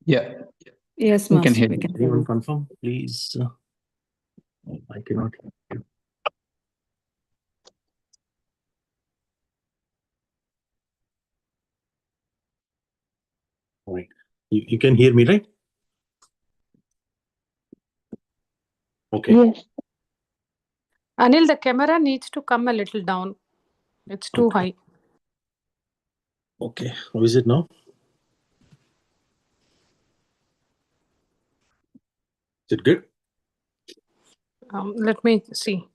Yeah, Yes, we can Master, hear we you. can. Anyone confirm, please? I cannot hear you. All right. You can hear me, right? Okay. Yes. Anil, the camera needs to come a little down. It's too Okay. high. Okay. How is it now? Is it good? Let me see.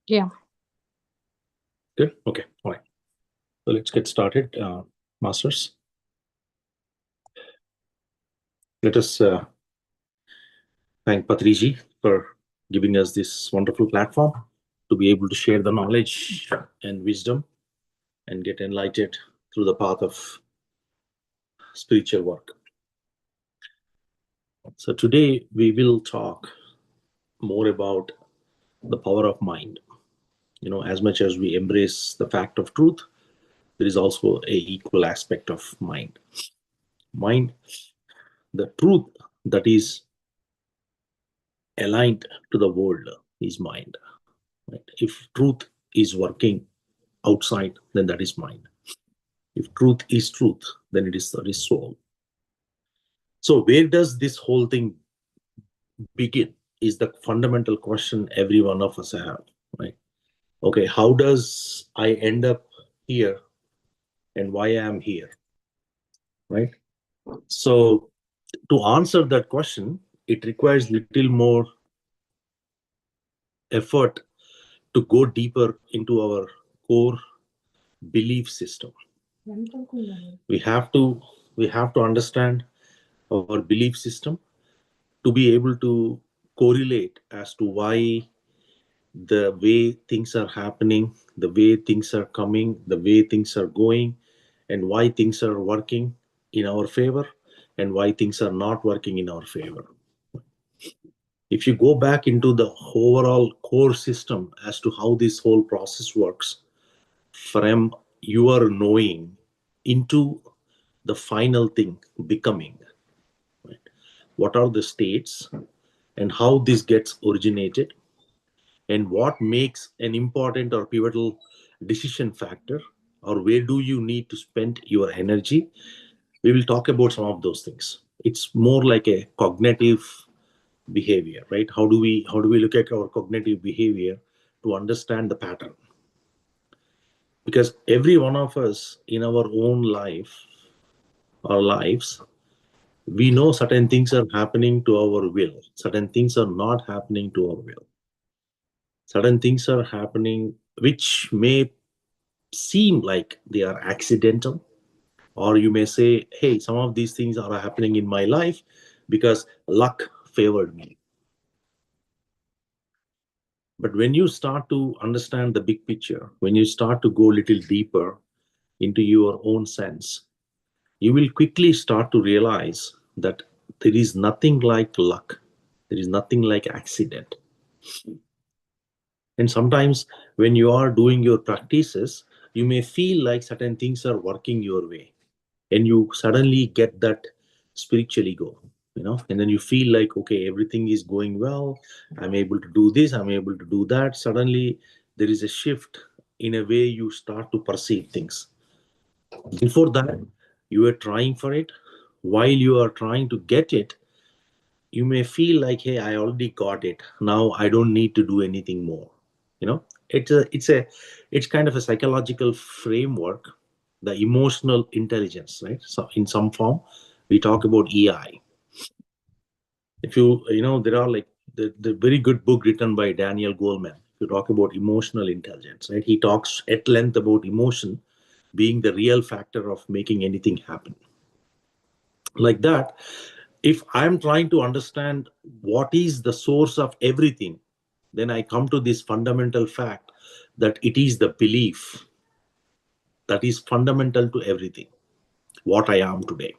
Yeah. Good. Okay. All right. So let's get started, masters. Let us thank Patriji for giving us this wonderful platform to be able to share the knowledge and wisdom and get enlightened through the path of spiritual work. So today we will talk more about the power of mind. You know, as much as we embrace the fact of truth, there is also a equal aspect of mind. Mind, the truth that is aligned to the world is mind. Right? If truth is working outside, then that is mind. If truth is truth, then that is soul. So where does this whole thing begin is the fundamental question every one of us have, right? Okay, how does I end up here and why I am here, right? So to answer that question, it requires little more effort to go deeper into our core belief system. We have to understand our belief system to be able to correlate as to why the way things are happening, the way things are coming, the way things are going, and why things are working in our favor and why things are not working in our favor. If you go back into the overall core system as to how this whole process works, from your knowing into the final thing, becoming, right? What are the states and how this gets originated, and what makes an important or pivotal decision factor, or where do you need to spend your energy? We will talk about some of those things. It's more like a cognitive behavior, right? How do we look at our cognitive behavior to understand the pattern? Because every one of us in our own life, our lives, we know certain things are happening to our will, certain things are not happening to our will, certain things are happening which may seem like they are accidental, or you may say, hey, some of these things are happening in my life because luck favored me. But when you start to understand the big picture, when you start to go a little deeper into your own sense, you will quickly start to realize that there is nothing like luck, there is nothing like accident. And sometimes when you are doing your practices, you may feel like certain things are working your way, and you suddenly get that spiritual ego, you know, and then you feel like, okay, everything is going well, I'm able to do this, I'm able to do that. Suddenly there is a shift in a way you start to perceive things. Before that, you are trying for it. While you are trying to get it, you may feel like, hey, I already got it, now I don't need to do anything more. You know, it's kind of a psychological framework, the emotional intelligence, right? So in some form we talk about EI. If you know, there are like the very good book written by Daniel Goleman. If you talk about emotional intelligence, right, he talks at length about emotion being the real factor of making anything happen. Like that, if I'm trying to understand what is the source of everything, then I come to this fundamental fact that it is the belief that is fundamental to everything, what I am today.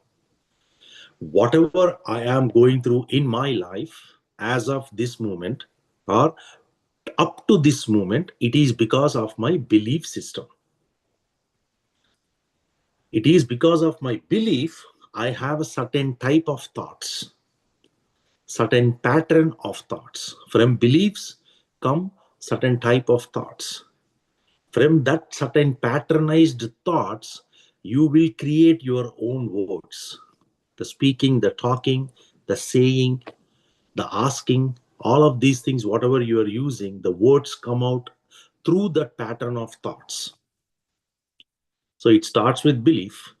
whatever I am going through in my life as of this moment or up to this moment, it is because of my belief system. It is because of my belief I have a certain type of thoughts, certain pattern of thoughts. From beliefs come certain type of thoughts. From that certain patternized thoughts, you will create your own words. The speaking, the talking, the saying, the asking, all of these things, whatever you are using, the words come out through that pattern of thoughts. So it starts with belief.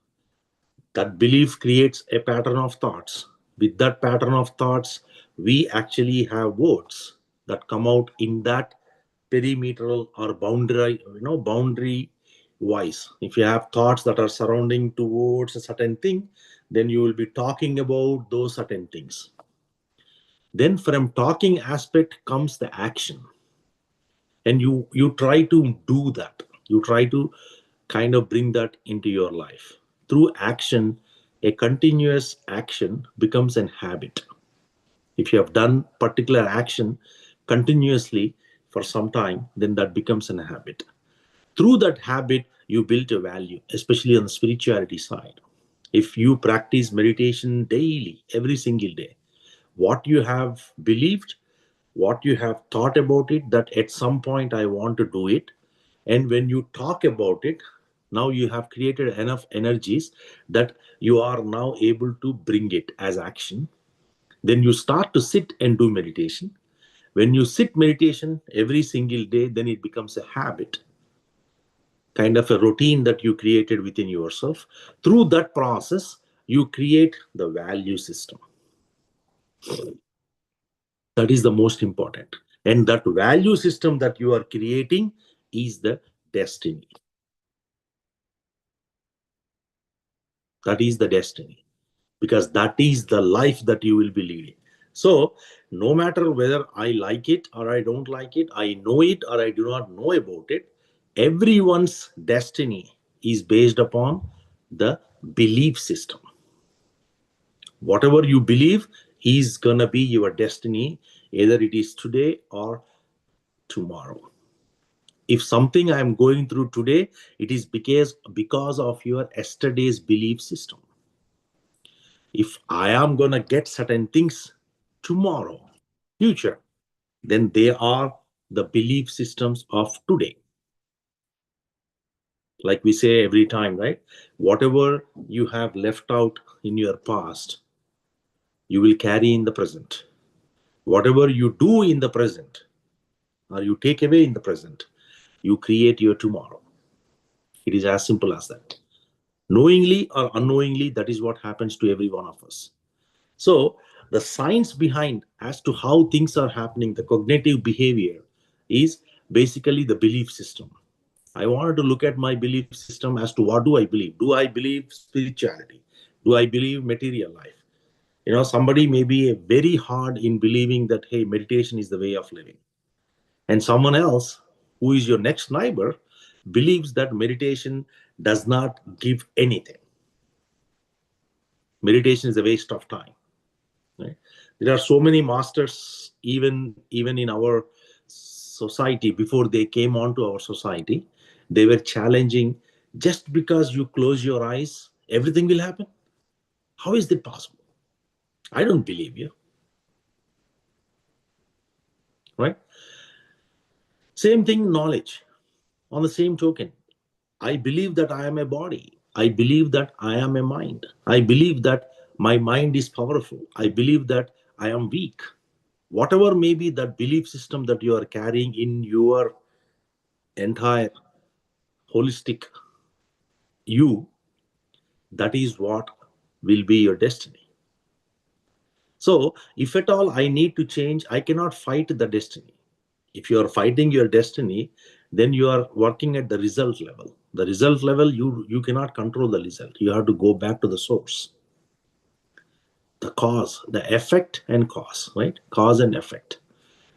That belief creates a pattern of thoughts. With that pattern of thoughts, we actually have words that come out in that perimeteral or boundary wise. If you have thoughts that are surrounding towards a certain thing, then you will be talking about those certain things. Then from talking aspect comes the action. And you try to do that. You try to kind of bring that into your life. Through action, a continuous action becomes an habit. If you have done particular action continuously for some time, then that becomes an habit. Through that habit, you build a value, especially on the spirituality side. If you practice meditation daily, every single day, what you have believed, what you have thought about it, that at some point I want to do it. And when you talk about it, now you have created enough energies that you are now able to bring it as action. Then you start to sit and do meditation. When you sit meditation every single day, then it becomes a habit, kind of a routine that you created within yourself. Through that process, you create the value system. That is the most important. And that value system that you are creating is the destiny. That is the destiny, because that is the life that you will be leading. So, no matter whether I like it or I don't like it, I know it or I do not know about it, everyone's destiny is based upon the belief system. Whatever you believe is gonna be your destiny, either it is today or tomorrow. If something I am going through today, it is because of your yesterday's belief system. If I am going to get certain things tomorrow, future, then they are the belief systems of today. Like we say every time, right? Whatever you have left out in your past, you will carry in the present. Whatever you do in the present, or you take away in the present, you create your tomorrow. It is as simple as that. Knowingly or unknowingly, that is what happens to every one of us. So the science behind as to how things are happening, the cognitive behavior, is basically the belief system. I wanted to look at my belief system as to what do I believe? Do I believe spirituality? Do I believe material life? Somebody may be very hard in believing that, hey, meditation is the way of living. And someone else, who is your next neighbor, believes that meditation does not give anything. Meditation is a waste of time. Right? There are so many masters, even in our society, before they came onto our society, they were challenging, just because you close your eyes, everything will happen. How is that possible? I don't believe you. Right? Same thing, knowledge. On the same token, I believe that I am a body. I believe that I am a mind. I believe that my mind is powerful. I believe that I am weak. Whatever may be that belief system that you are carrying in your entire holistic you, that is what will be your destiny. So if at all I need to change, I cannot fight the destiny. If you are fighting your destiny, then you are working at the result level. The result level, you cannot control the result. You have to go back to the source, the cause, the effect and cause, right? Cause and effect.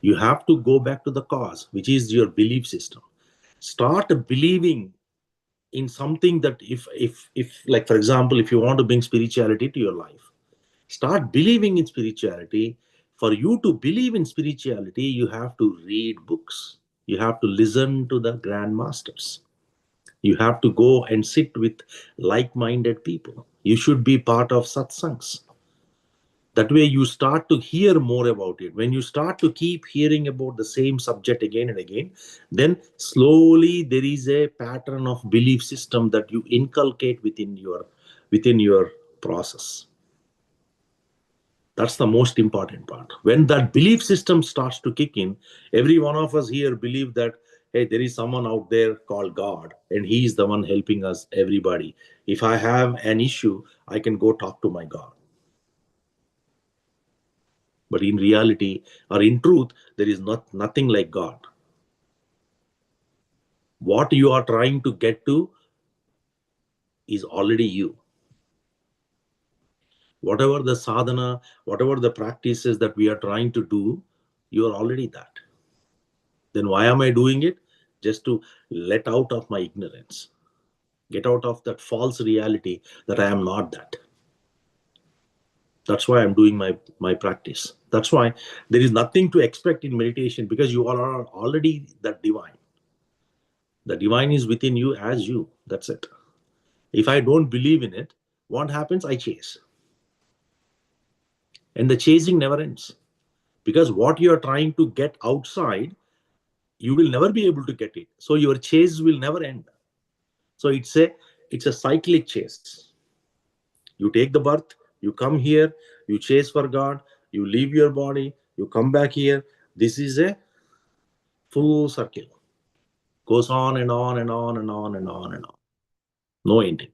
You have to go back to the cause, which is your belief system. Start believing in something that if like, for example, if you want to bring spirituality to your life, Start believing in spirituality. For you to believe in spirituality, you have to read books. You have to listen to the grandmasters. You have to go and sit with like-minded people. You should be part of satsangs. That way you start to hear more about it. When you start to keep hearing about the same subject again and again, then slowly there is a pattern of belief system that you inculcate within your process. That's the most important part. When that belief system starts to kick in, every one of us here believe that, hey, there is someone out there called God, and he is the one helping us, everybody. If I have an issue, I can go talk to my God. But in reality, or in truth, there is nothing like God. What you are trying to get to is already you. Whatever the sadhana, whatever the practices that we are trying to do, you are already that. Then why am I doing it? Just to let out of my ignorance. Get out of that false reality that I am not that. That's why I'm doing my practice. That's why there is nothing to expect in meditation, because you are already that divine. The divine is within you as you. That's it. If I don't believe in it, what happens? I chase. And the chasing never ends. Because what you are trying to get outside, you will never be able to get it. So your chase will never end. So it's a cyclic chase. You take the birth, you come here, you chase for God, you leave your body, you come back here. This is a full circle. Goes on and on and on and on and on and on. No ending.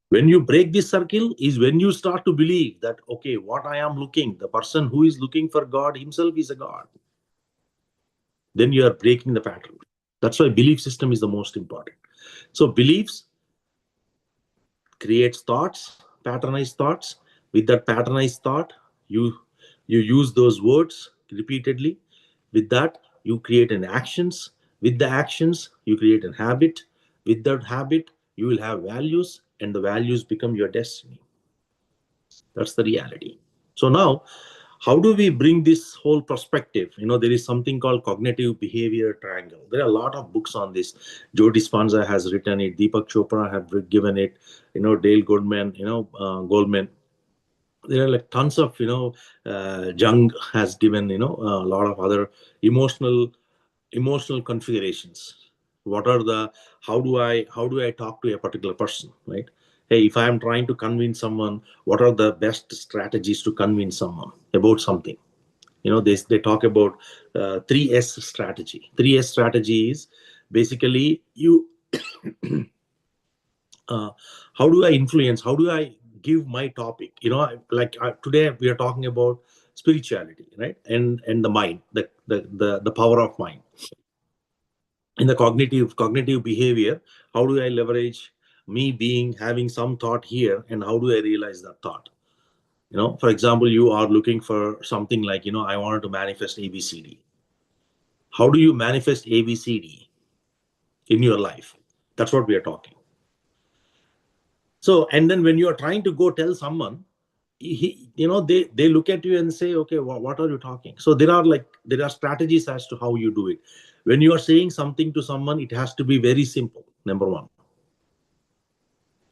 When you break this circle is when you start to believe that, okay, what I am looking, the person who is looking for God himself is a God. Then you are breaking the pattern. That's why belief system is the most important. So beliefs creates thoughts, patternized thoughts. With that patternized thought, you use those words repeatedly. With that, you create an actions. With the actions, you create a habit. With that habit, you will have values, and the values become your destiny. That's the reality. So now, how do we bring this whole perspective? There is something called cognitive behavior triangle. There are a lot of books on this. Joe Dispenza has written it. Deepak Chopra have given it. Dale Goldman. Goldman. There are like tons of Jung has given a lot of other emotional configurations. What are the how do I talk to a particular person, right? Hey, if I am trying to convince someone, what are the best strategies to convince someone about something? They talk about 3S strategy. 3S strategy is basically you how do I influence, how do I give my topic, today we are talking about spirituality, right? And the mind, the power of mind. In the cognitive behavior, how do I leverage me having some thought here, and how do I realize that thought? For example, you are looking for something like, I wanted to manifest ABCD. How do you manifest ABCD in your life? That's what we are talking. So, and then when you are trying to go tell someone, they look at you and say, okay, what are you talking? So there are strategies as to how you do it. When you are saying something to someone, it has to be very simple. Number one,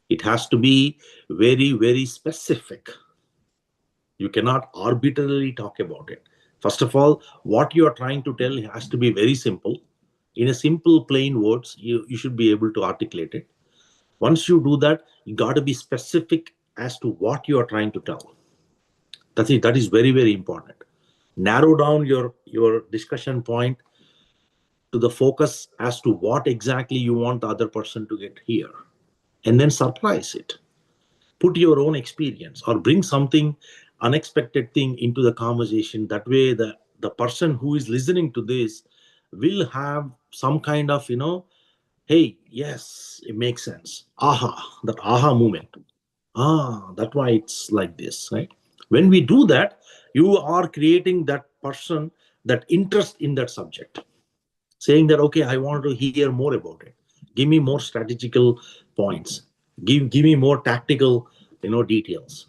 it has to be very, very specific. You cannot arbitrarily talk about it. First of all, what you are trying to tell has to be very simple. In a simple, plain words, you should be able to articulate it. Once you do that, you got to be specific as to what you are trying to tell. That's it. That is very, very important. Narrow down your discussion point to the focus as to what exactly you want the other person to get here, and then surprise it. Put your own experience or bring something unexpected thing into the conversation. That way the person who is listening to this will have some kind of, hey, yes, it makes sense. Aha, that aha moment. That's why it's like this, right? When we do that, you are creating that person, that interest in that subject, saying that, okay, I want to hear more about it. Give me more strategical points. Give me more tactical, details.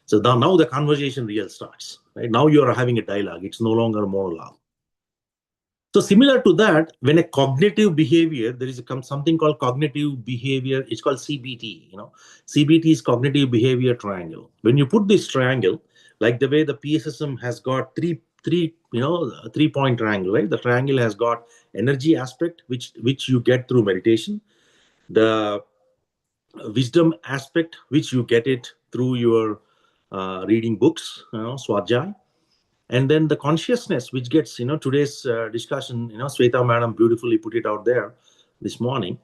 So now the conversation real starts. Right? Now you are having a dialogue. It's no longer a monologue. So similar to that, when a cognitive behavior, there is something called cognitive behavior. It's called CBT. CBT is cognitive behavior triangle. When you put this triangle, like the way the PSSM has got three 3-point triangle, right? The triangle has got energy aspect, which you get through meditation, the wisdom aspect, which you get it through your reading books, Swajay, and then the consciousness, which gets, today's discussion, Sweta madam beautifully put it out there this morning.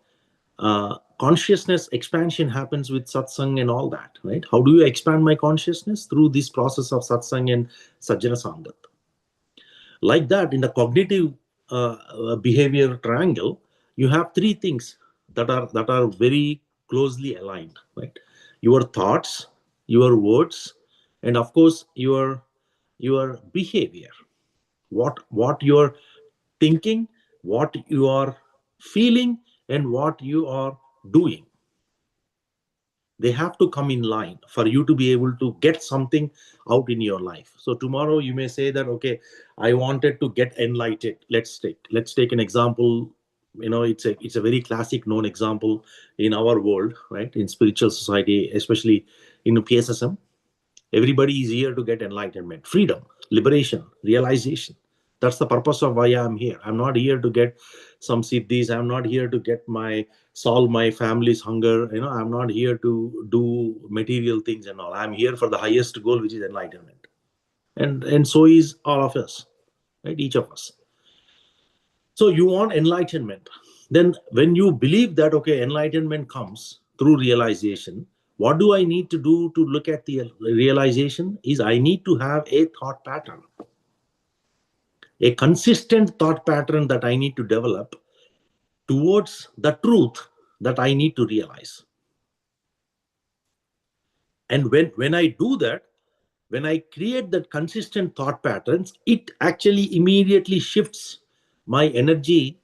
Consciousness expansion happens with satsang and all that, right? How do you expand my consciousness? Through this process of satsang and sajjana sangat. Like that, in the cognitive behavior triangle, you have three things that are very closely aligned, right? Your thoughts, your words, and of course your behavior. What you're thinking, what you are feeling, and what you are doing. They have to come in line for you to be able to get something out in your life. So tomorrow you may say that, okay, I wanted to get enlightened. Let's take an example. It's a very classic known example in our world, right? In spiritual society, especially in PSSM. Everybody is here to get enlightenment, freedom, liberation, realization. That's the purpose of why I'm here. I'm not here to get some siddhis. I'm not here to solve my family's hunger. I'm not here to do material things and all. I'm here for the highest goal, which is enlightenment. And so is all of us, right? Each of us. So you want enlightenment. Then when you believe that, okay, enlightenment comes through realization, what do I need to do to look at the realization? Is I need to have a thought pattern, a consistent thought pattern that I need to develop towards the truth that I need to realize. And when I do that, when I create that consistent thought patterns, it actually immediately shifts my energy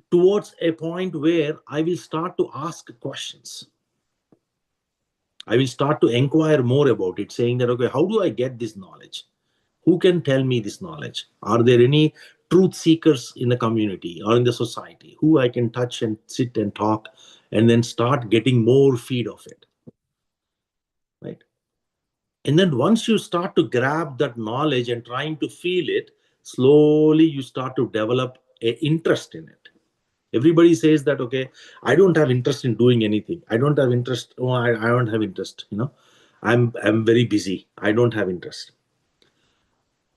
towards a point where I will start to ask questions. I will start to inquire more about it, saying that, okay, how do I get this knowledge? Who can tell me this knowledge? Are there any truth seekers in the community or in the society who I can touch and sit and talk and then start getting more feed of it, right? And then once you start to grab that knowledge and trying to feel it, slowly you start to develop an interest in it. Everybody says that, okay, I don't have interest in doing anything. I don't have interest. Oh, I don't have interest. I'm very busy. I don't have interest.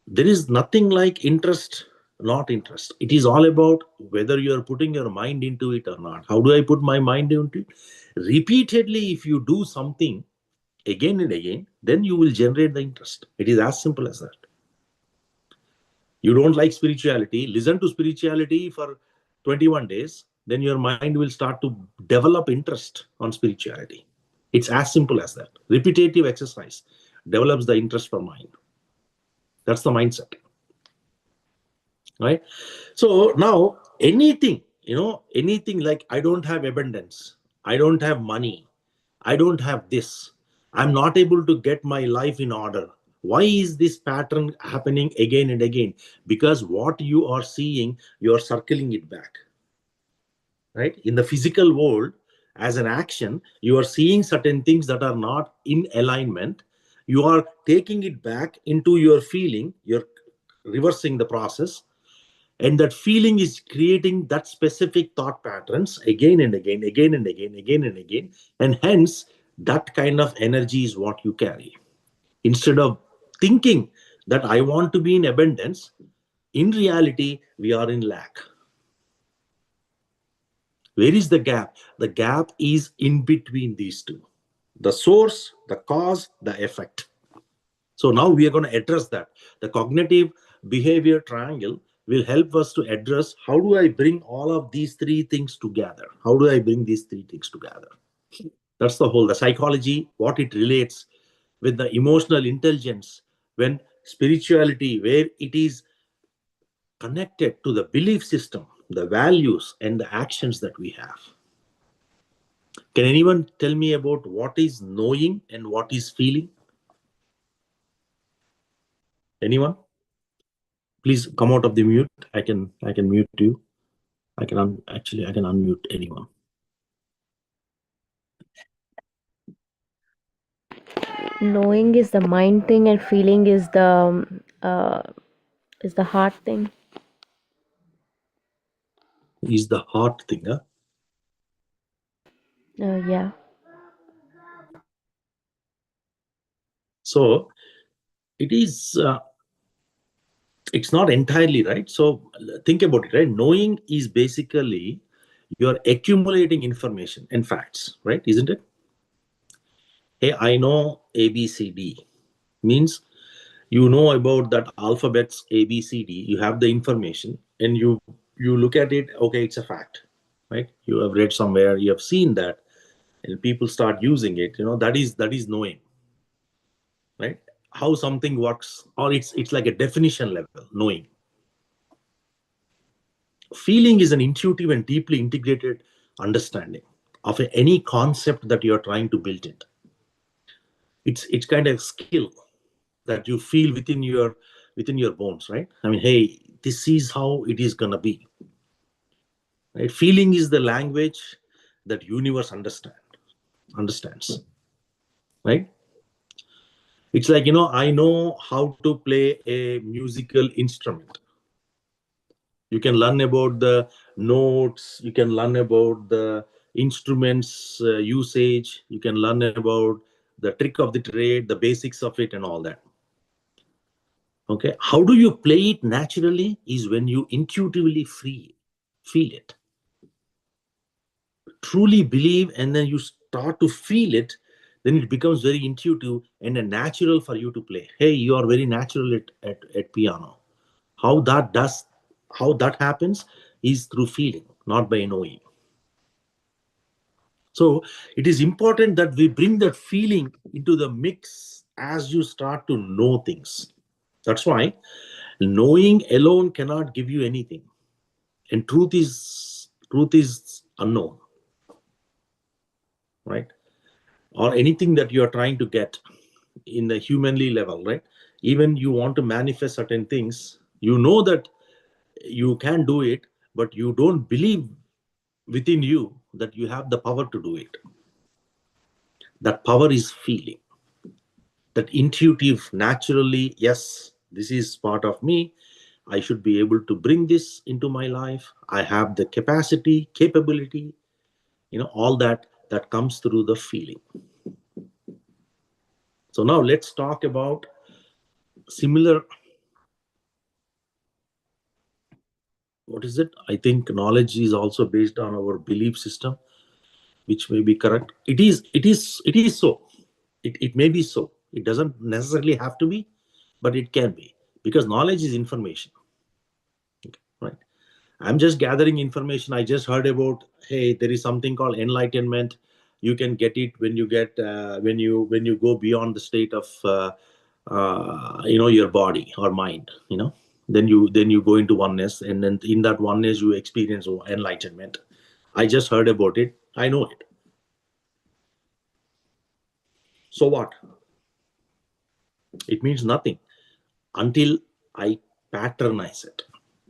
There is nothing like interest, not interest. It is all about whether you are putting your mind into it or not. How do I put my mind into it? Repeatedly, if you do something again and again, then you will generate the interest. It is as simple as that. You don't like spirituality, listen to spirituality for 21 days, then your mind will start to develop interest on spirituality. It's as simple as that. Repetitive exercise develops the interest for mind. That's the mindset, right? So now anything like, I don't have abundance, I don't have money, I don't have this, I'm not able to get my life in order. Why is this pattern happening again and again? Because what you are seeing, you are circling it back, right? In the physical world, as an action, you are seeing certain things that are not in alignment. You are taking it back into your feeling, you're reversing the process, and that feeling is creating that specific thought patterns again and again, again and again, again and again. And hence, that kind of energy is what you carry. Instead of thinking that I want to be in abundance, in reality, we are in lack. Where is the gap? The gap is in between these two. The source, the cause, the effect. So now we are going to address that. The cognitive behavior triangle will help us to address, how do I bring all of these three things together? How do I bring these three things together? That's the psychology, what it relates with the emotional intelligence, when spirituality, where it is connected to the belief system, the values and the actions that we have. Can anyone tell me about what is knowing and what is feeling? Anyone? Please come out of the mute. I can mute you. I can unmute anyone. Knowing is the mind thing and feeling is the heart thing. Is the heart thing, huh? Yeah. So it is. It's not entirely right. So think about it, right? Knowing is basically you're accumulating information and facts, right? Isn't it? Hey, I know ABCD means you know about that alphabets ABCD. You have the information and you look at it. Okay, it's a fact, right? You have read somewhere, you have seen that, and people start using it. That is knowing, right? How something works, or it's like a definition level knowing. Feeling is an intuitive and deeply integrated understanding of any concept that you're trying to build it. It's kind of skill that you feel within your bones, right? I mean, hey, this is how it is gonna be, right? Feeling is the language that universe understands, right? It's like, I know how to play a musical instrument. You can learn about the notes, you can learn about the instruments usage, you can learn about the trick of the trade, the basics of it and all that. Okay, how do you play it naturally is when you intuitively feel it, truly believe, and then you start to feel it. Then it becomes very intuitive and natural for you to play. Hey, you are very natural at piano. How that happens is through feeling, not by knowing. So it is important that we bring that feeling into the mix as you start to know things. That's why knowing alone cannot give you anything, and truth is unknown, right? Or anything that you are trying to get in the humanly level, right? Even you want to manifest certain things, you know that you can do it, but you don't believe within you that you have the power to do it. That power is feeling, that intuitive, naturally, yes, this is part of me. I should be able to bring this into my life. I have the capacity, capability, all that comes through the feeling. So now let's talk about similar. What is it? I think knowledge is also based on our belief system, which may be correct. It is so. It may be so. It doesn't necessarily have to be, but it can be, because knowledge is information, right? I'm just gathering information. I just heard about, hey, there is something called enlightenment. You can get it when you get when you go beyond the state of your body or mind. Then you go into oneness, and then in that oneness you experience enlightenment. I just heard about it. I know it. So what? It means nothing until I patternize it.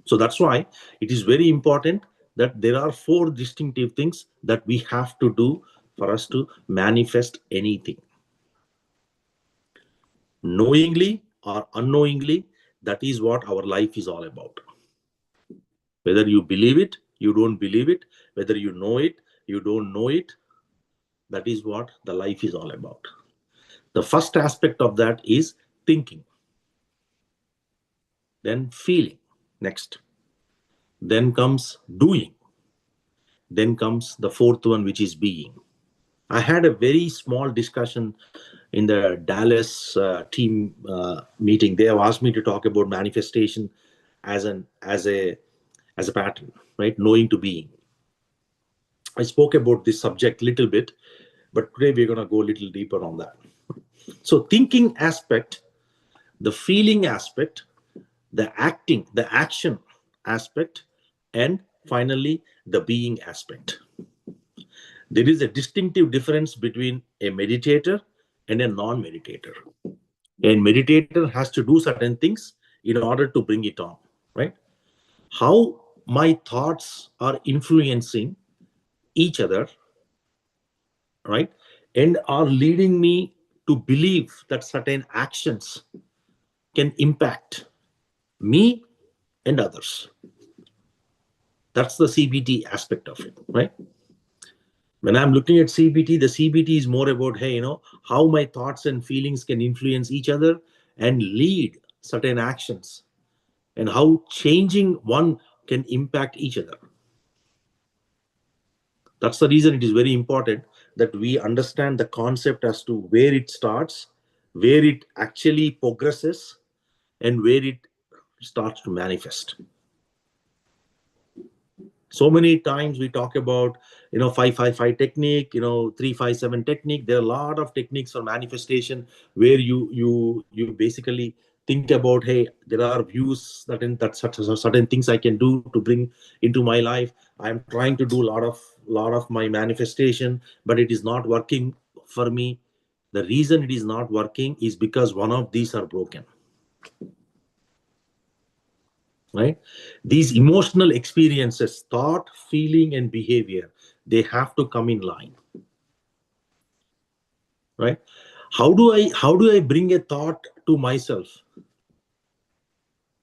So that's why it is very important that there are 4 distinctive things that we have to do for us to manifest anything. Knowingly or unknowingly, that is what our life is all about. Whether you believe it, you don't believe it, whether you know it, you don't know it, that is what the life is all about. The first aspect of that is thinking, then feeling, next. Then comes doing. Then comes the 4th one, which is being. I had a very small discussion in the Dallas team meeting. They have asked me to talk about manifestation as a pattern, right? Knowing to being. I spoke about this subject a little bit, but today we're going to go a little deeper on that. So thinking aspect, the feeling aspect, the action aspect, and finally the being aspect. There is a distinctive difference between a meditator and a non-meditator. And meditator has to do certain things in order to bring it on, right? How my thoughts are influencing each other, right? And are leading me to believe that certain actions can impact me and others. That's the CBT aspect of it, right? When I'm looking at CBT, the CBT is more about, hey, how my thoughts and feelings can influence each other and lead certain actions, and how changing one can impact each other. That's the reason it is very important that we understand the concept as to where it starts, where it actually progresses, and where it starts to manifest. So many times we talk about 555 technique, 357 technique. There are a lot of techniques for manifestation where you basically think about, hey, there are views that certain things I can do to bring into my life. I'm trying to do a lot of my manifestation, but it is not working for me. The reason it is not working is because one of these are broken. Right? These emotional experiences, thought, feeling, and behavior, they have to come in line. Right? How do I bring a thought to myself?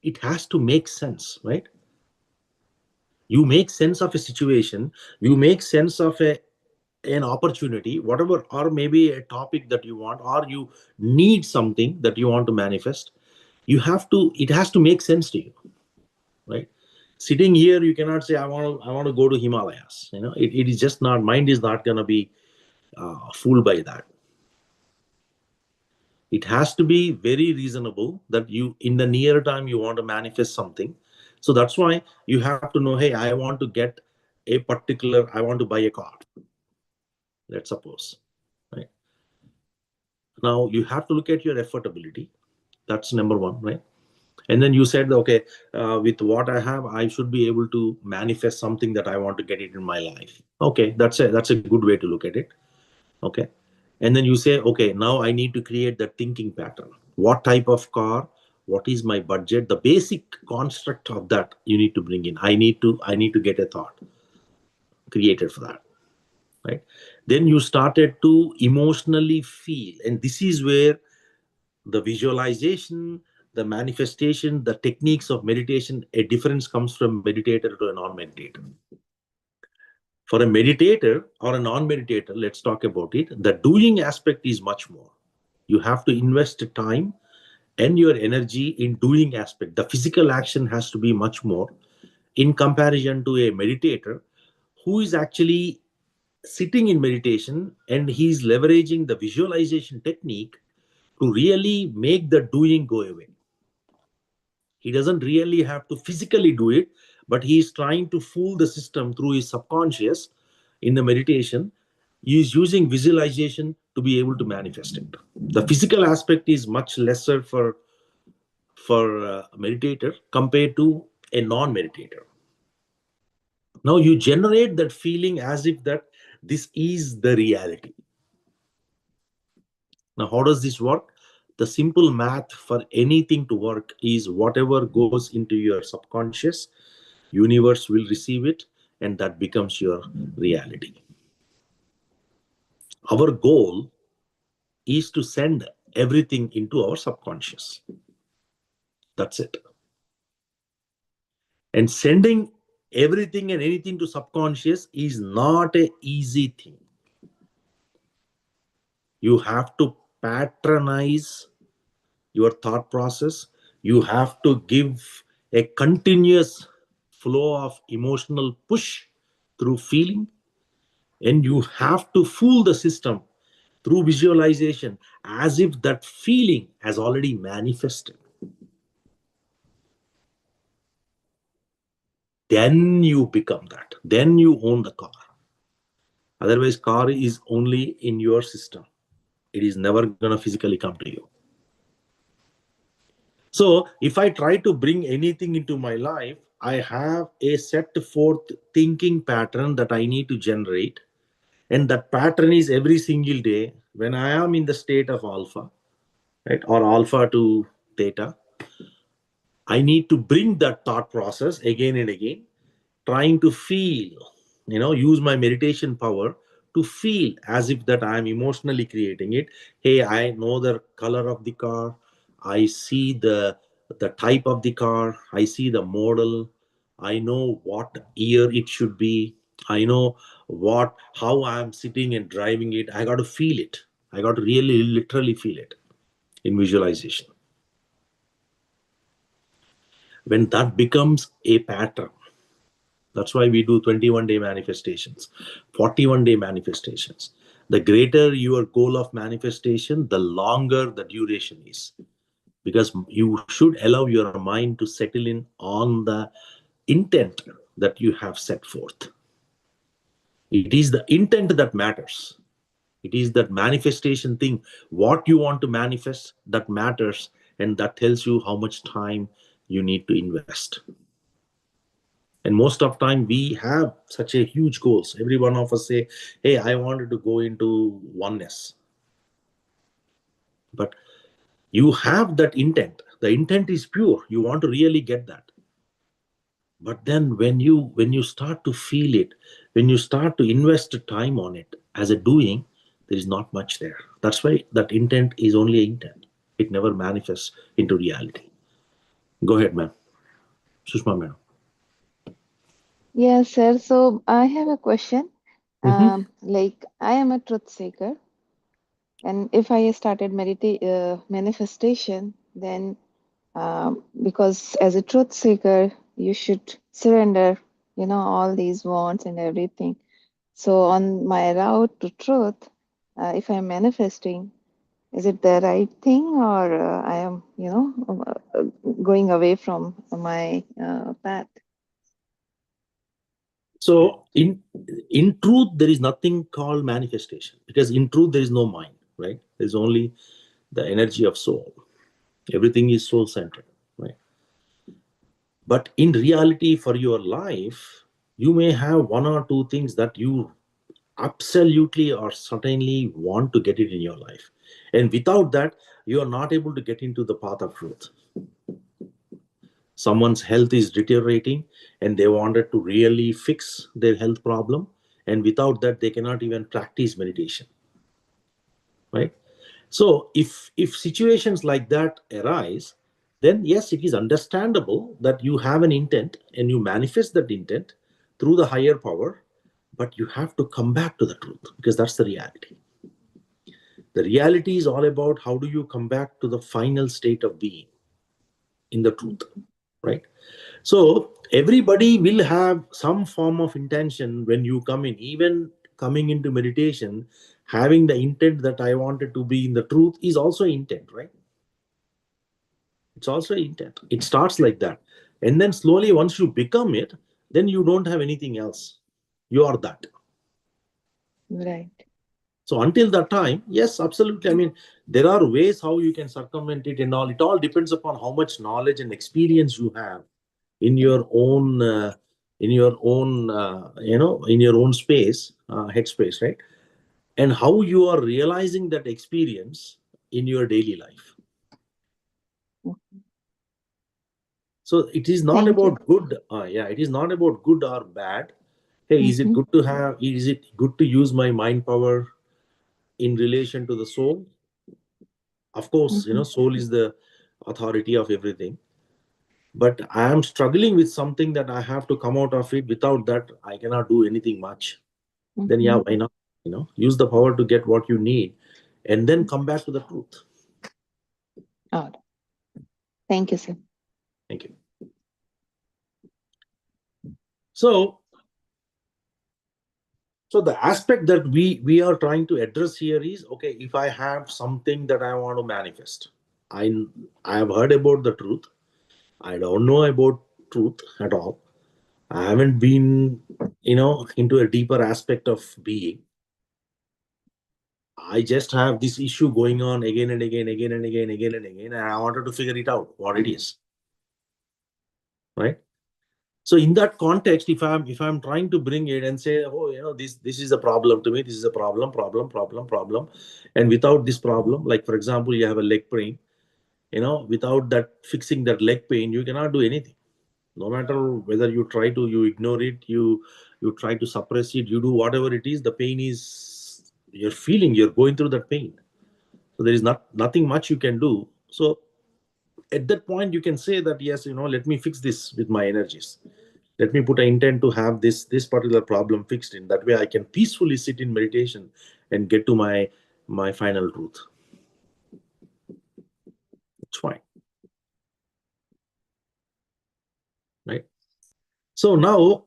It has to make sense, right? You make sense of a situation, you make sense of an opportunity, whatever, or maybe a topic that you want, or you need something that you want to manifest. It has to make sense to you, right? Sitting here, you cannot say, I want to go to Himalayas. It is just not, mind is not going to be fooled by that. It has to be very reasonable that you, in the near time, you want to manifest something. So that's why you have to know, hey, I want to buy a car, let's suppose, right? Now you have to look at your affordability. That's number one, right? And then you said, okay, with what I have, I should be able to manifest something that I want to get it in my life. Okay, that's a good way to look at it. Okay. And then you say, okay, now I need to create the thinking pattern. What type of car? What is my budget? The basic construct of that you need to bring in. I need to get a thought created for that. Right. Then you started to emotionally feel. And this is where the visualization, the manifestation, the techniques of meditation, a difference comes from meditator to a non-meditator. For a meditator or a non-meditator, let's talk about it. The doing aspect is much more. You have to invest time and your energy in doing aspect. The physical action has to be much more in comparison to a meditator who is actually sitting in meditation and he's leveraging the visualization technique to really make the doing go away. He doesn't really have to physically do it, but he is trying to fool the system through his subconscious in the meditation. He is using visualization to be able to manifest it. The physical aspect is much lesser for a meditator compared to a non-meditator. Now you generate that feeling as if that this is the reality. Now, how does this work? The simple math for anything to work is whatever goes into your subconscious, universe will receive it, and that becomes your reality. Our goal is to send everything into our subconscious. That's it. And sending everything and anything to subconscious is not an easy thing. You have to patronize your thought process. You have to give a continuous flow of emotional push through feeling, and you have to fool the system through visualization as if that feeling has already manifested. Then you become that. Then you own the car. Otherwise, car is only in your system. It is never going to physically come to you. So if I try to bring anything into my life, I have a set forth thinking pattern that I need to generate. And that pattern is every single day when I am in the state of alpha. right? Or alpha to theta. I need to bring that thought process again and again, trying to feel, use my meditation power to feel as if that I am emotionally creating it. Hey, I know the color of the car. I see the type of the car. I see the model. I know what year it should be. I know how I am sitting and driving it. I got to feel it. I got to really literally feel it in visualization. When that becomes a pattern, that's why we do 21-day manifestations, 41-day manifestations. The greater your goal of manifestation, the longer the duration is. Because you should allow your mind to settle in on the intent that you have set forth. It is the intent that matters. It is that manifestation thing, what you want to manifest, that matters, and that tells you how much time you need to invest. And most of time we have such a huge goals. Every one of us say, hey, I wanted to go into oneness. But you have that intent. The intent is pure. You want to really get that. But then when you start to feel it, when you start to invest time on it as a doing, there is not much there. That's why that intent is only an intent. It never manifests into reality. Go ahead, ma'am. Sushma, madam. Yes, sir. So I have a question. Mm-hmm. Like I am a truth seeker, and if I started manifestation, then because as a truth seeker, you should surrender, all these wants and everything. So on my route to truth, if I'm manifesting, is it the right thing, or I am, going away from my path? So in truth, there is nothing called manifestation, because in truth there is no mind, right? There's only the energy of soul. Everything is soul centered, right? But in reality, for your life, you may have one or two things that you absolutely or certainly want to get it in your life, and without that, you are not able to get into the path of truth. Someone's health is deteriorating and they wanted to really fix their health problem, and without that they cannot even practice meditation, right? So if situations like that arise, then yes, it is understandable that you have an intent and you manifest that intent through the higher power, but you have to come back to the truth, because that's the reality. The reality is all about how do you come back to the final state of being in the truth, right? So everybody will have some form of intention when you come in. Even coming into meditation, having the intent that I wanted to be in the truth is also intent, right? It's also intent. It starts like that. And then slowly, once you become it, then you don't have anything else. You are that. Right. So until that time, yes, absolutely. I mean, there are ways how you can circumvent it and all. It all depends upon how much knowledge and experience you have in your own in your own space, headspace, right? And how you are realizing that experience in your daily life. So it is not Thank you. about good. Yeah, it is not about good or bad. Hey, is it Mm-hmm. good to have? Is it good to use my mind power in relation to the soul? Of course, Mm-hmm. soul is the authority of everything. But I am struggling with something that I have to come out of it. Without that, I cannot do anything much. Then yeah, Mm-hmm. why not? Use the power to get what you need, and then come back to the truth. All right. Thank you, sir. Thank you. So the aspect that we are trying to address here is, okay, if I have something that I want to manifest, i I have heard about the truth. I don't know about truth at all. I haven't been into a deeper aspect of being. I just have this issue going on again and again, again and again, again and again, and I wanted to figure it out what it is, right? So in that context, if I'm trying to bring it and say, oh, this is a problem to me, this is a problem, and without this problem, like for example, you have a leg pain, without that fixing that leg pain, you cannot do anything. No matter whether you try to, you ignore it, you try to suppress it, you do whatever it is, the pain is, you're feeling, you're going through that pain. So there is nothing much you can do. So at that point, you can say that, yes, let me fix this with my energies. Let me put an intent to have this particular problem fixed. In that way, I can peacefully sit in meditation and get to my final truth. It's fine. Right? So now,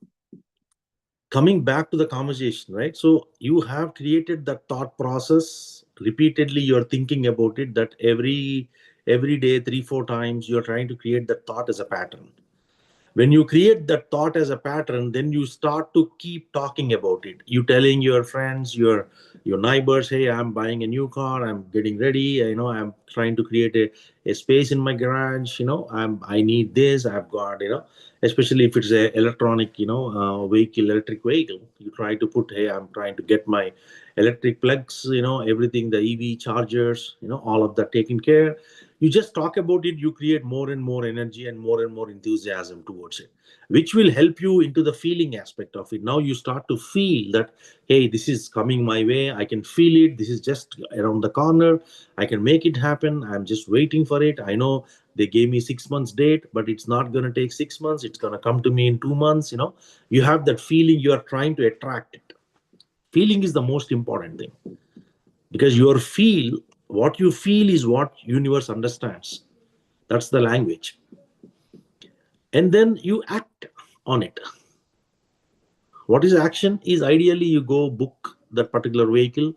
coming back to the conversation, right? So you have created that thought process. Repeatedly, you're thinking about it, that every day, 3-4 times, you're trying to create that thought as a pattern. When you create that thought as a pattern, then you start to keep talking about it. You telling your friends, your neighbors, hey, I'm buying a new car, I'm getting ready, I'm trying to create a space in my garage, I need this, I've got, especially if it's a electronic, electric vehicle, you try to put, hey, I'm trying to get my electric plugs, everything, the EV chargers, all of that taken care. You just talk about it, you create more and more energy and more enthusiasm towards it, which will help you into the feeling aspect of it. Now you start to feel that, hey, this is coming my way, I can feel it, this is just around the corner, I can make it happen, I'm just waiting for it. I know they gave me 6 months date, but it's not going to take 6 months, it's going to come to me in 2 months. You have that feeling, you are trying to attract it. Feeling is the most important thing, because what you feel is what universe understands. That's the language. And then you act on it. What is action? Is ideally you go book that particular vehicle,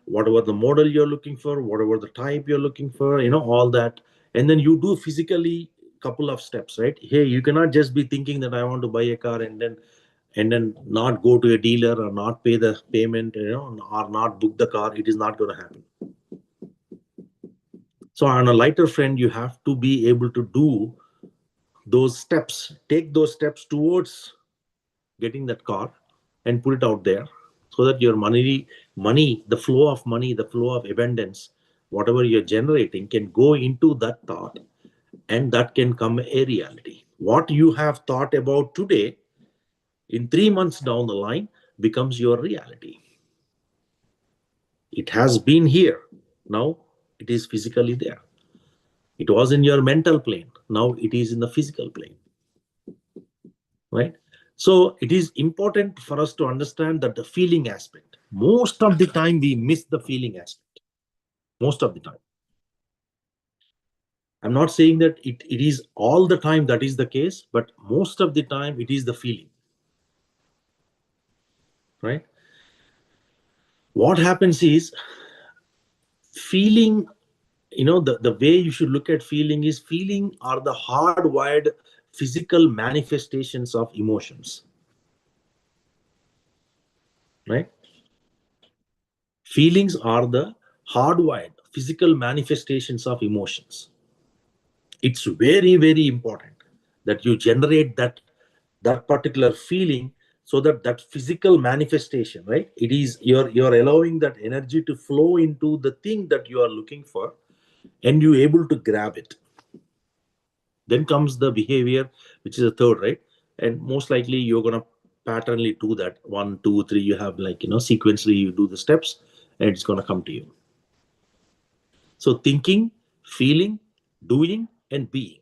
whatever the model you're looking for, whatever the type you're looking for, all that. And then you do physically couple of steps, right? Hey, you cannot just be thinking that I want to buy a car and then not go to a dealer or not pay the payment, or not book the car. It is not going to happen. So on a lighter friend, you have to be able to do those steps, take those steps towards getting that car and put it out there, so that your money, the flow of money, the flow of abundance, whatever you're generating can go into that thought, and that can come a reality. What you have thought about today, in 3 months down the line, becomes your reality. It has been here. Now it is physically there. It was in your mental plane. Now it is in the physical plane. Right? So it is important for us to understand that the feeling aspect, most of the time we miss the feeling aspect. Most of the time. I'm not saying that it is all the time that is the case, but most of the time it is the feeling. Right? What happens is, feeling, the way you should look at feeling is, feeling are the hardwired physical manifestations of emotions. Right? Feelings are the hardwired physical manifestations of emotions. It's very, very important that you generate that particular feeling, so that physical manifestation, right? It is you're allowing that energy to flow into the thing that you are looking for, and you're able to grab it. Then comes the behavior, which is a third, right? And most likely you're gonna patternly do that 1, 2, 3. You have sequentially you do the steps, and it's gonna come to you. So thinking, feeling, doing, and being.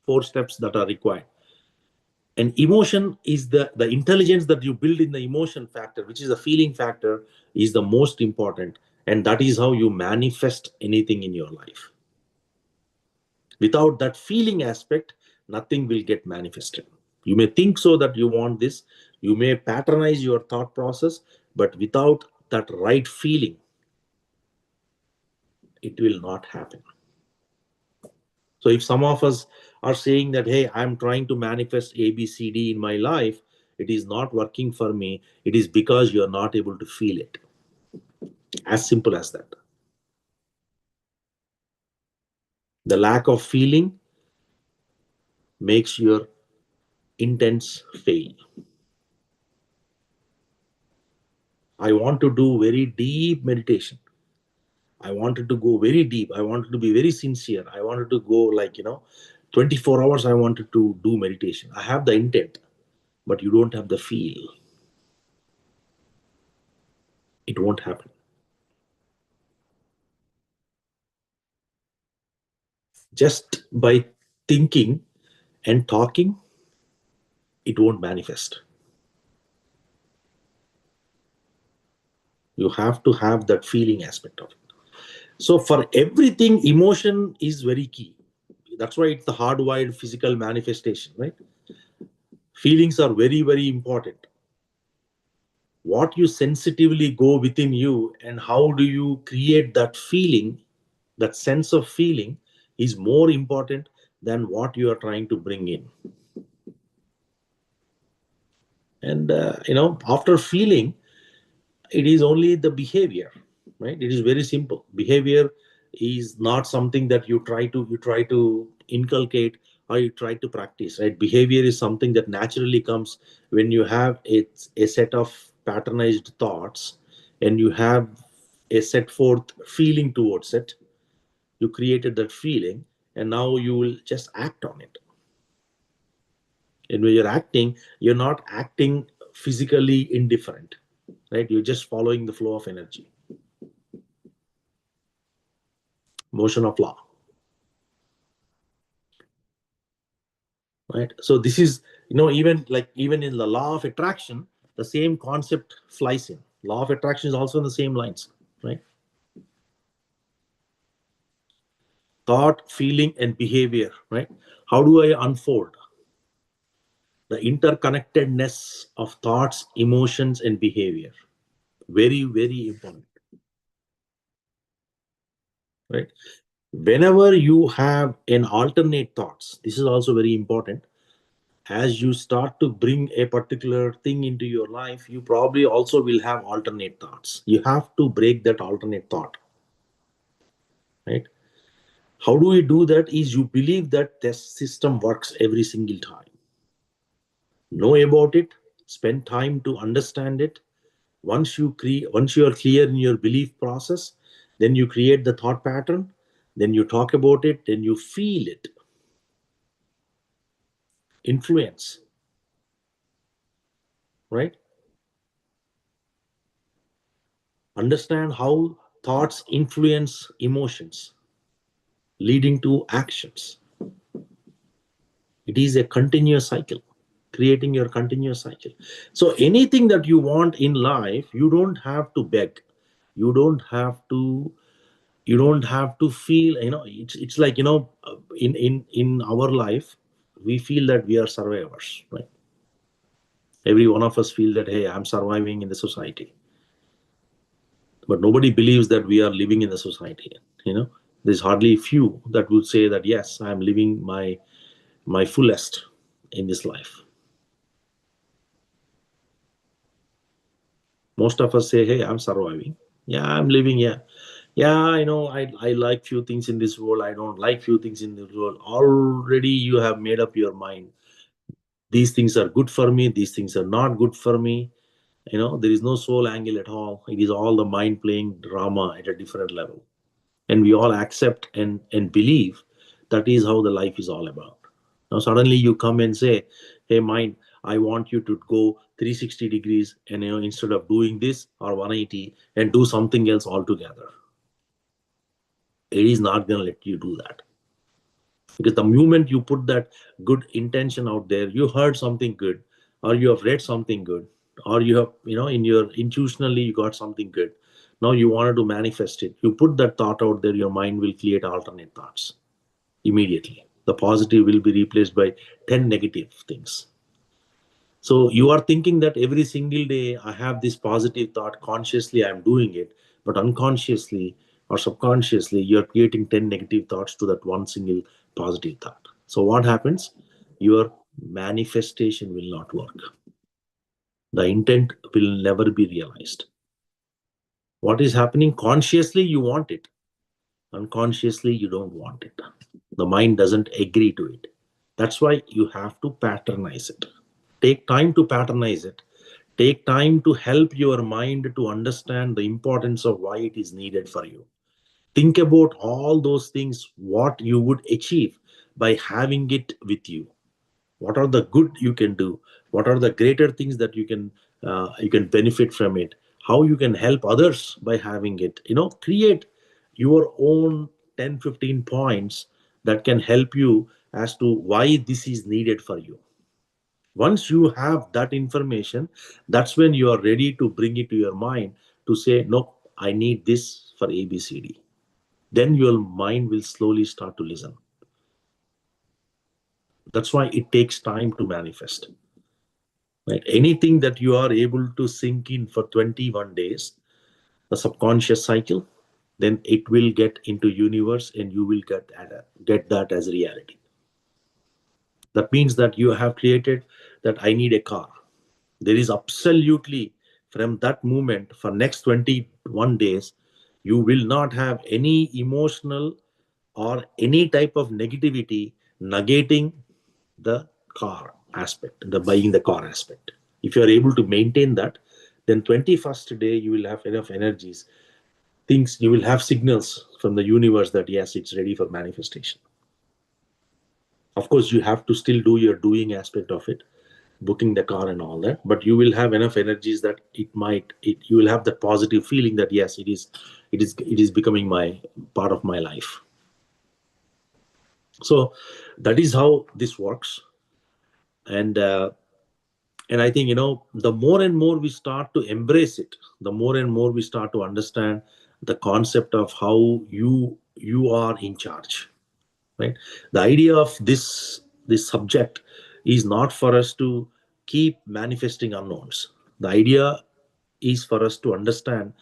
4 steps that are required. And emotion is the intelligence that you build in the emotion factor, which is the feeling factor, is the most important. And that is how you manifest anything in your life. Without that feeling aspect, nothing will get manifested. You may think so that you want this, you may patronize your thought process, but without that right feeling, it will not happen. So if some of us are saying that, hey, I'm trying to manifest A, B, C, D in my life, it is not working for me, it is because you're not able to feel it. As simple as that. The lack of feeling makes your intents fail. I want to do very deep meditation. I wanted to go very deep. I wanted to be very sincere. I wanted to go 24 hours I wanted to do meditation. I have the intent, but you don't have the feel. It won't happen. Just by thinking and talking, it won't manifest. You have to have that feeling aspect of it. So for everything, emotion is very key. That's why it's the hardwired physical manifestation, right? Feelings are very, very important. What you sensitively go within you and how do you create that feeling, that sense of feeling, is more important than what you are trying to bring in. And after feeling, it is only the behavior, right? It is very simple. Behavior is not something that you try to inculcate or you try to practice, right? Behavior is something that naturally comes when you have a set of patternized thoughts and you have a set forth feeling towards it. You created that feeling and now you will just act on it. And when you're acting, you're not acting physically indifferent, right? You're just following the flow of energy, motion of law, right? So this is, even in the law of attraction, the same concept flies in. Law of attraction is also in the same lines, right? Thought, feeling, and behavior, right? How do I unfold the interconnectedness of thoughts, emotions, and behavior? Very, very important, right? Whenever you have an alternate thoughts, this is also very important. As you start to bring a particular thing into your life, you probably also will have alternate thoughts. You have to break that alternate thought, right? How do we do that? Is you believe that this system works every single time. Know about it, spend time to understand it. Once you are clear in your belief process, then you create the thought pattern, then you talk about it, then you feel it. Influence, right? Understand how thoughts influence emotions, leading to actions. It is a continuous cycle, creating your continuous cycle. So anything that you want in life, you don't have to beg. You don't have to feel, it's like, in our life, we feel that we are survivors, right? Every one of us feel that, hey, I'm surviving in the society. But nobody believes that we are living in the society. There's hardly few that would say that, yes, I'm living my fullest in this life. Most of us say, hey, I'm surviving. Yeah, I'm living. Yeah, I like few things in this world. I don't like few things in this world. Already you have made up your mind. These things are good for me. These things are not good for me. There is no soul angle at all. It is all the mind playing drama at a different level. And we all accept and believe that is how the life is all about. Now suddenly you come and say, hey mind, I want you to go 360 degrees and instead of doing this or 180 and do something else altogether. It is not going to let you do that. Because the moment you put that good intention out there, you heard something good, or you have read something good, or you have, in your intuitionally, you got something good. Now you wanted to manifest it. You put that thought out there, your mind will create alternate thoughts immediately. The positive will be replaced by 10 negative things. So you are thinking that every single day I have this positive thought, consciously I'm doing it, but unconsciously or subconsciously you're creating 10 negative thoughts to that one single positive thought. So what happens? Your manifestation will not work. The intent will never be realized. What is happening? Consciously you want it. Unconsciously you don't want it. The mind doesn't agree to it. That's why you have to patronize it. Take time to patronize it. Take time to help your mind to understand the importance of why it is needed for you. Think about all those things, what you would achieve by having it with you. What are the good you can do? What are the greater things that you can benefit from it? How you can help others by having it? Create your own 10-15 points that can help you as to why this is needed for you. Once you have that information, that's when you are ready to bring it to your mind to say, no, I need this for ABCD. Then your mind will slowly start to listen. That's why it takes time to manifest. Right? Anything that you are able to sink in for 21 days, the subconscious cycle, then it will get into universe and you will get that as reality. That means that you have created that I need a car. There is absolutely, from that moment for next 21 days, you will not have any emotional or any type of negativity negating the car aspect, the buying the car aspect. If you are able to maintain that, then 21st day you will have enough energies. Things you will have signals from the universe that yes, it's ready for manifestation. Of course, you have to still do your doing aspect of it, booking the car and all that, but you will have enough energies that you will have that positive feeling that yes, it is becoming my part of my life. So that is how this works. And I think, the more and more we start to embrace it, the more and more we start to understand the concept of how you are in charge, right? The idea of this subject is not for us to keep manifesting unknowns. The idea is for us to understand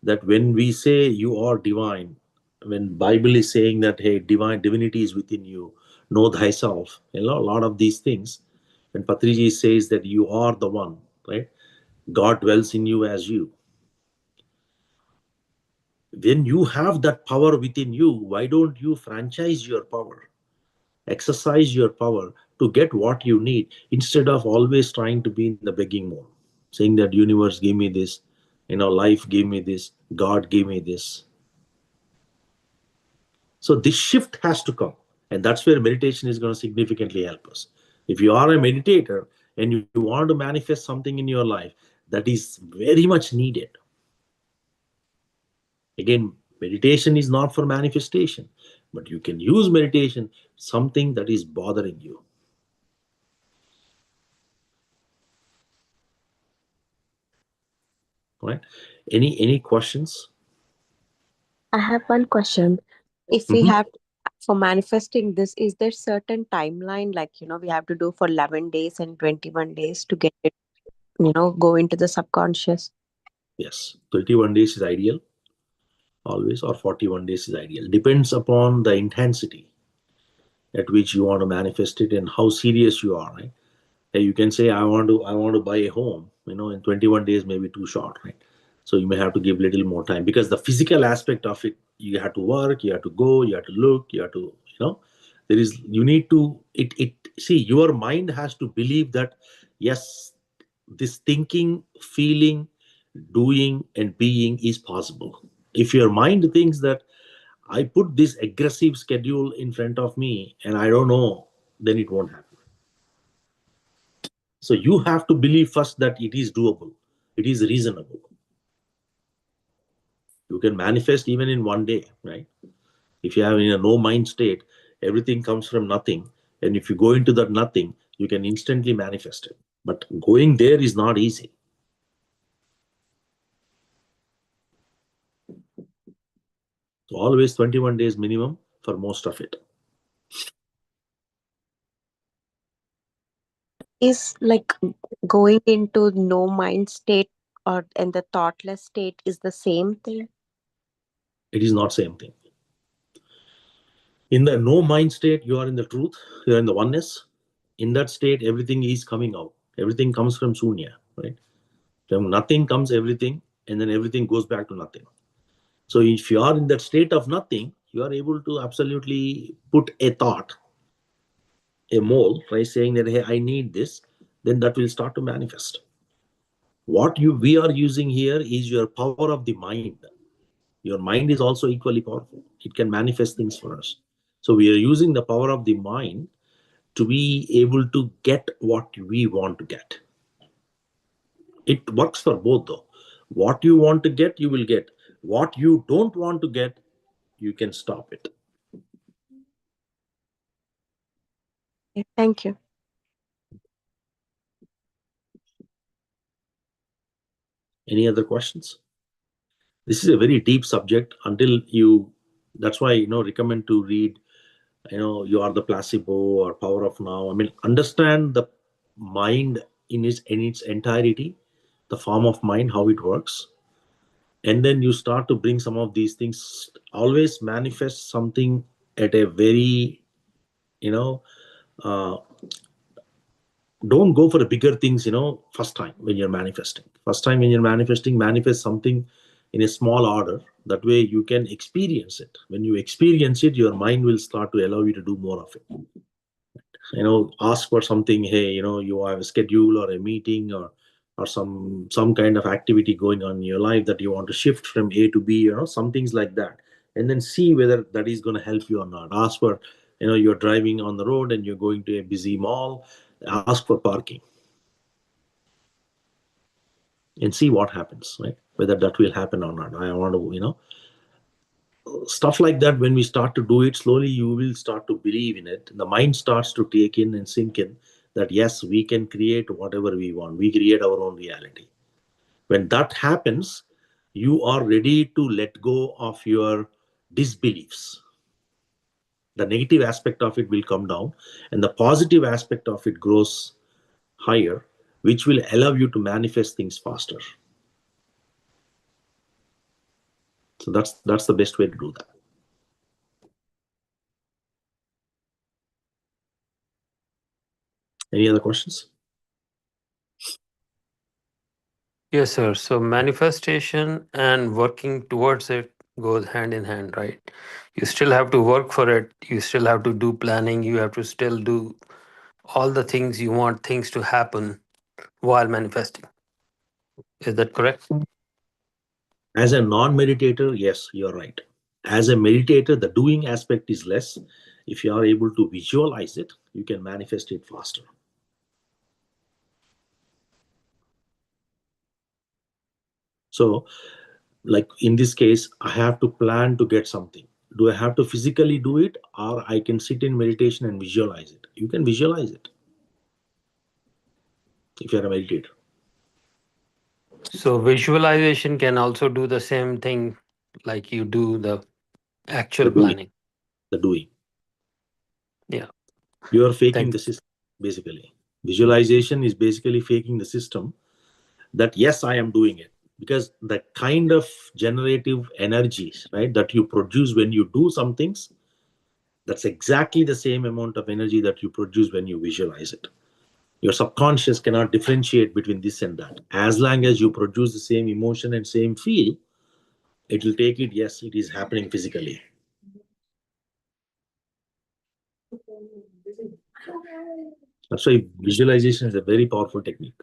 that when we say you are divine, when Bible is saying that, hey, divinity is within you, know thyself, a lot of these things. When Patriji says that you are the one, right? God dwells in you as you. When you have that power within you, why don't you franchise your power? Exercise your power to get what you need instead of always trying to be in the begging mode, saying that universe gave me this, life gave me this, God gave me this. So this shift has to come, and that's where meditation is going to significantly help us. If you are a meditator and you want to manifest something in your life that is very much needed, again, meditation is not for manifestation, but you can use meditation something that is bothering you. Right? Any questions? I have one question. If we Mhm. have for manifesting this, is there certain timeline like we have to do for 11 days and 21 days to get it, go into the subconscious? Yes, 21 days is ideal always, or 41 days is ideal. Depends upon the intensity at which you want to manifest it and how serious you are, right? You can say I want to buy a home, in 21 days may be too short, right? So you may have to give a little more time, because the physical aspect of it, you have to work, you have to go, you have to look, you have to, there is, you need to, it see, your mind has to believe that yes, this thinking, feeling, doing and being is possible. If your mind thinks that I put this aggressive schedule in front of me and I don't know, then it won't happen. So you have to believe first that it is doable, it is reasonable. You can manifest even in one day, right? If you have in a no mind state, everything comes from nothing. And if you go into that nothing, you can instantly manifest it. But going there is not easy. So always 21 days minimum for most of it. Is like going into no mind state or in the thoughtless state is the same thing? It is not same thing. In the no mind state, you are in the truth, you are in the oneness. In that state, everything is coming out. Everything comes from Sunya, right? From nothing comes everything, and then everything goes back to nothing. So if you are in that state of nothing, you are able to absolutely put a thought a mole, right, saying that, hey, I need this, then that will start to manifest. What we are using here is your power of the mind. Your mind is also equally powerful. It can manifest things for us. So we are using the power of the mind to be able to get what we want to get. It works for both though. What you want to get, you will get. What you don't want to get, you can stop it. Thank you. Any other questions? This is a very deep subject. That's why recommend to read You Are the Placebo or Power of Now. I mean, understand the mind in its entirety, the form of mind, how it works, and then you start to bring some of these things. Always manifest something at a very uh, don't go for the bigger things first time when you're manifesting. Manifest something in a small order. That way you can experience it. When you experience it, your mind will start to allow you to do more of it. Ask for something. Hey, you have a schedule or a meeting or some kind of activity going on in your life that you want to shift from A to B, some things like that, and then see whether that is going to help you or not. Ask for, you're driving on the road and you're going to a busy mall. Ask for parking and see what happens, right? Whether that will happen or not. I want to, stuff like that. When we start to do it slowly, you will start to believe in it. The mind starts to take in and sink in that yes, we can create whatever we want. We create our own reality. When that happens, you are ready to let go of your disbeliefs. The negative aspect of it will come down and the positive aspect of it grows higher, which will allow you to manifest things faster. So that's the best way to do that. Any other questions? Yes, sir. So manifestation and working towards it goes hand in hand, right? You still have to work for it. You still have to do planning. You have to still do all the things you want things to happen while manifesting. Is that correct? As a non-meditator, yes, you're right. As a meditator, the doing aspect is less. If you are able to visualize it, you can manifest it faster. So, like in this case, I have to plan to get something. Do I have to physically do it, or I can sit in meditation and visualize it? You can visualize it if you're a meditator. So visualization can also do the same thing like you do the actual The doing, planning. the doing. Yeah. You are faking the Thanks. system, basically. Visualization is basically faking the system that yes, I am doing it. Because the kind of generative energies, right, that you produce when you do some things, that's exactly the same amount of energy that you produce when you visualize it. Your subconscious cannot differentiate between this and that. As long as you produce the same emotion and same feel, it will take it, yes, it is happening physically. That's why visualization is a very powerful technique.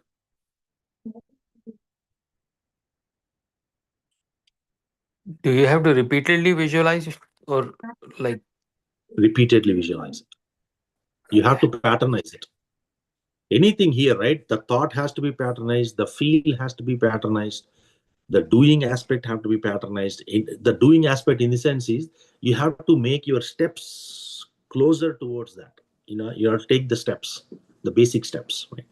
Do you have to repeatedly visualize it or like Repeatedly visualize it. You have to patternize it. Anything here, right? The thought has to be patternized, the feel has to be patternized, the doing aspect have to be patternized. The doing aspect in the sense is you have to make your steps closer towards that. You have to take the steps, the basic steps, right?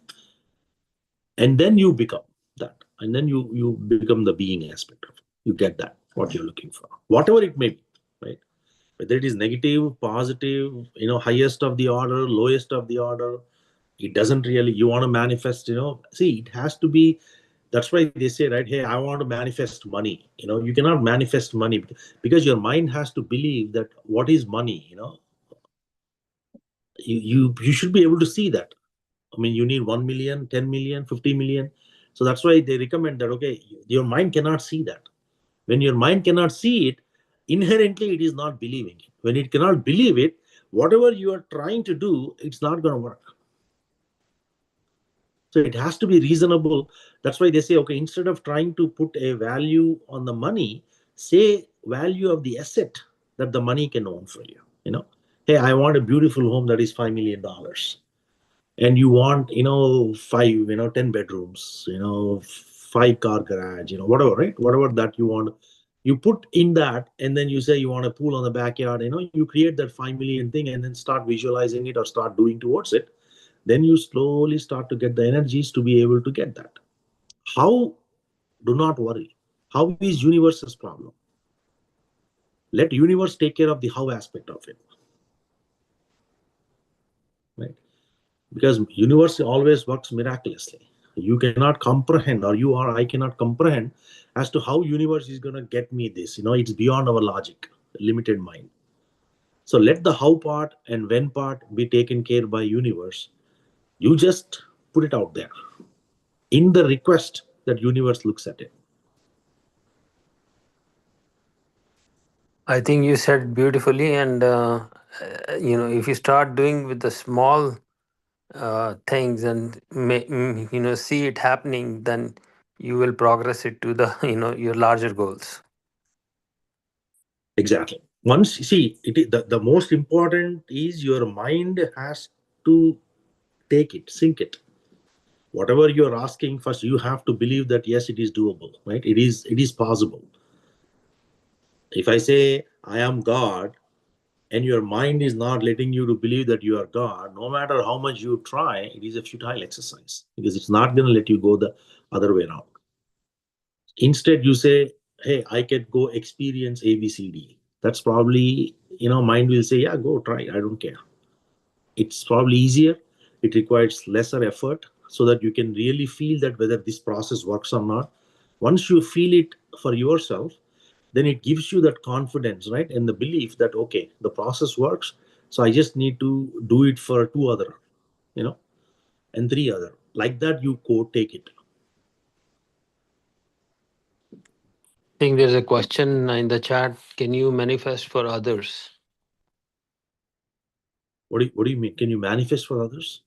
And then you become that, and then you become the being aspect of it. You get that what you're looking for, whatever it may be, right? Whether it is negative, positive, highest of the order, lowest of the order, it doesn't really. You want to manifest, see, it has to be. That's why they say, right, hey, I want to manifest money. You cannot manifest money because your mind has to believe that what is money. You should be able to see that. I mean, you need 1 million, 10 million, 50 million. So that's why they recommend that, okay, your mind cannot see that. When your mind cannot see it, inherently it is not believing it. When it cannot believe it, whatever you are trying to do, it's not going to work. So it has to be reasonable. That's why they say, okay, instead of trying to put a value on the money, say value of the asset that the money can own for you. You know, hey, I want a beautiful home that is $5 million. And you want, 10 bedrooms, 5-car garage, whatever, right? Whatever that you want, you put in that, and then you say you want a pool on the backyard, you create that 5 million thing and then start visualizing it or start doing towards it. Then you slowly start to get the energies to be able to get that. How? Do not worry. How is universe's problem? Let universe take care of the how aspect of it. Right? Because universe always works miraculously. You cannot comprehend, or you or I cannot comprehend as to how universe is going to get me this. It's beyond our logic, limited mind. So let the how part and when part be taken care by universe. You just put it out there in the request that universe looks at it. I think you said beautifully, and if you start doing with the small things and see it happening, then you will progress it to the your larger goals. Exactly. Once you see it, the most important is your mind has to take it, sink it. Whatever you're asking, first you have to believe that yes, it is doable, right? It is possible. If I say I am God, and your mind is not letting you to believe that you are God, no matter how much you try, it is a futile exercise, because it's not going to let you go the other way around. Instead, you say, hey, I can go experience ABCD. That's probably, mind will say, yeah, go try. I don't care. It's probably easier. It requires lesser effort so that you can really feel that whether this process works or not. Once you feel it for yourself, then it gives you that confidence, right? And the belief that, okay, the process works. So I just need to do it for 2 other, and 3 other. Like that, you take it. I think there's a question in the chat. Can you manifest for others? What do you mean? Can you manifest for others?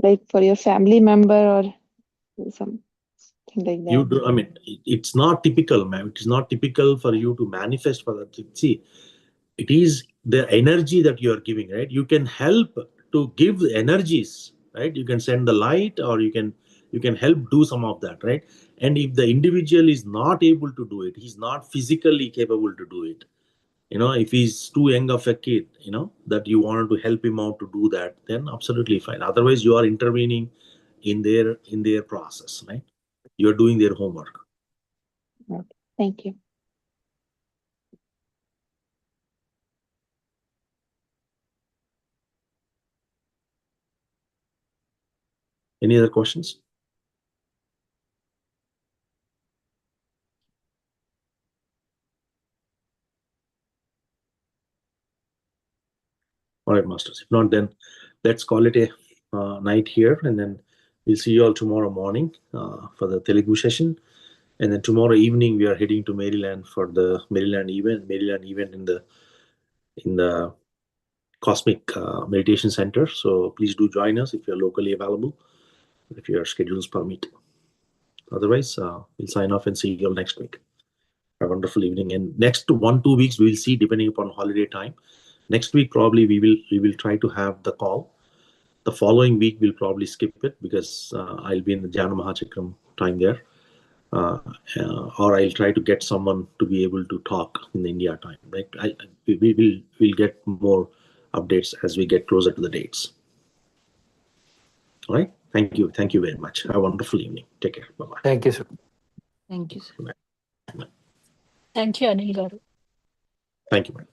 Like for your family member or something like You that. do. I mean, it's not typical, ma'am. It is not typical for you to manifest for that. See, it is the energy that you are giving, right? You can help to give energies, right? You can send the light, or you can help do some of that, right? And if the individual is not able to do it, he's not physically capable to do it. If he's too young of a kid, that you wanted to help him out to do that, then absolutely fine. Otherwise, you are intervening in their process, right? You're doing their homework. Okay. Thank you. Any other questions? All right, masters. If not, then let's call it a night here, and then we'll see you all tomorrow morning for the Telugu session. And then tomorrow evening, we are heading to Maryland for the Maryland event in the Cosmic Meditation Center. So please do join us if you're locally available, if your schedules permit. Otherwise, we'll sign off and see you all next week. Have a wonderful evening. And next 1-2 weeks, we'll see, depending upon holiday time. Next week, probably we will try to have the call. The following week, we'll probably skip it because I'll be in the Dhyanam Mahachakram time there. Or I'll try to get someone to be able to talk in the India time. Right? We'll get more updates as we get closer to the dates. All right. Thank you. Thank you very much. Have a wonderful evening. Take care. Bye-bye. Thank you, sir. Thank you, sir. Bye. Thank you, Anil Garu. Thank you, madam.